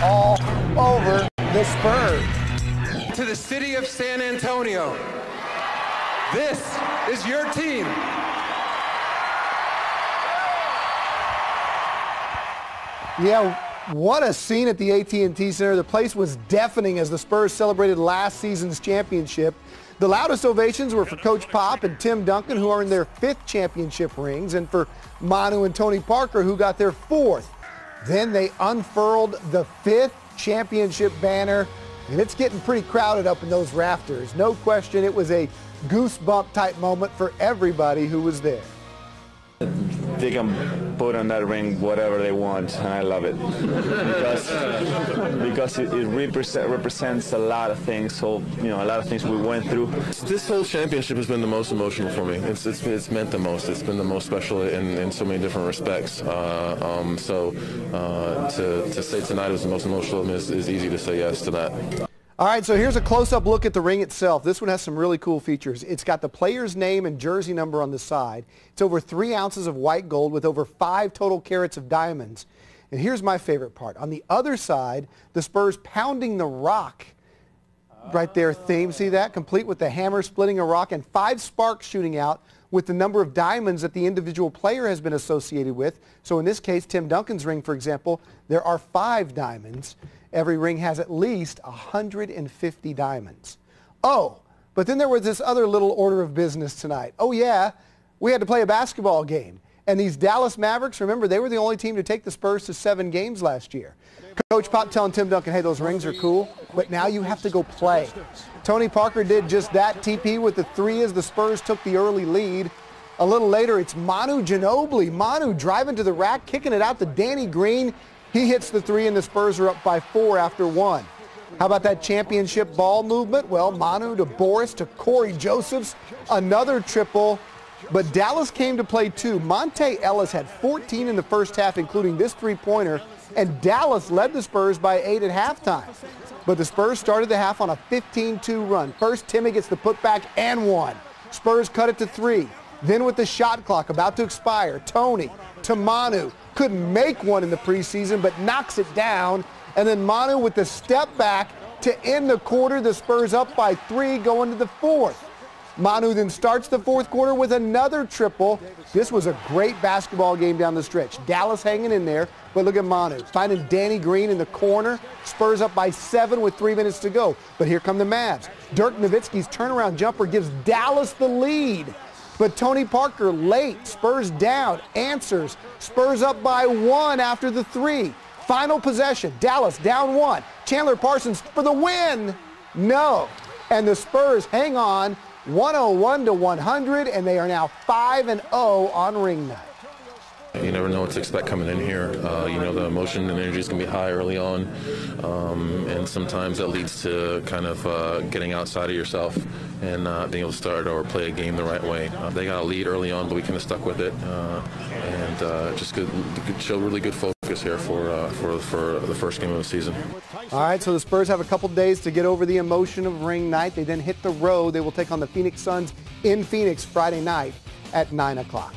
all over the Spurs. To the city of San Antonio, this is your team. Yeah, what a scene at the AT&T Center. The place was deafening as the Spurs celebrated last season's championship. The loudest ovations were for Coach Pop and Tim Duncan, who earned their 5th championship rings, and for Manu and Tony Parker, who got their 4th. Then they unfurled the 5th championship banner, and it's getting pretty crowded up in those rafters. No question, it was a goosebump type moment for everybody who was there. They can put on that ring whatever they want, and I love it because it represents a lot of things. So a lot of things we went through. This whole championship has been the most emotional for me. It's meant the most. It's been the most special in so many different respects. So to say tonight was the most emotional is easy to say yes to that. All right, so here's a close-up look at the ring itself. This one has some really cool features. It's got the player's name and jersey number on the side. It's over 3 ounces of white gold with over 5 total carats of diamonds. And here's my favorite part. On the other side, the Spurs pounding the rock. Right there, theme. See that? Complete with the hammer splitting a rock and 5 sparks shooting out with the number of diamonds that the individual player has been associated with. So in this case, Tim Duncan's ring, for example, there are 5 diamonds. Every ring has at least 150 diamonds. Oh, but then there was this other little order of business tonight. Oh, yeah, we had to play a basketball game. And these Dallas Mavericks, remember, they were the only team to take the Spurs to 7 games last year. Coach Pop telling Tim Duncan, hey, those rings are cool, but now you have to go play. Tony Parker did just that, TP with the 3 as the Spurs took the early lead. A little later, it's Manu Ginobili. Manu driving to the rack, kicking it out to Danny Green. He hits the 3, and the Spurs are up by 4 after 1. How about that championship ball movement? Well, Manu to Boris to Corey Josephs, another triple. But Dallas came to play too. Monte Ellis had 14 in the first half, including this 3-pointer, and Dallas led the Spurs by 8 at halftime. But the Spurs started the half on a 15-2 run. First, Timmy gets the putback and 1. Spurs cut it to 3. Then with the shot clock about to expire, Tony to Manu. Couldn't make one in the preseason, but knocks it down. And then Manu with the step back to end the quarter. The Spurs up by 3 going to the 4th. Manu then starts the 4th quarter with another triple. This was a great basketball game down the stretch. Dallas hanging in there, but look at Manu finding Danny Green in the corner. Spurs up by 7 with 3 minutes to go. But here come the Mavs. Dirk Nowitzki's turnaround jumper gives Dallas the lead. But Tony Parker late, Spurs down, answers. Spurs up by 1 after the 3. Final possession, Dallas down 1. Chandler Parsons for the win. No. And the Spurs hang on 101-100, and they are now 5-0 on ring night. You never know what to expect coming in here. The emotion and energy is going to be high early on, and sometimes that leads to kind of getting outside of yourself and being able to start or play a game the right way. They got a lead early on, but we kind of stuck with it, and just show really good focus here for the first game of the season. All right, so the Spurs have a couple days to get over the emotion of ring night. They then hit the road. They will take on the Phoenix Suns in Phoenix Friday night at 9 o'clock.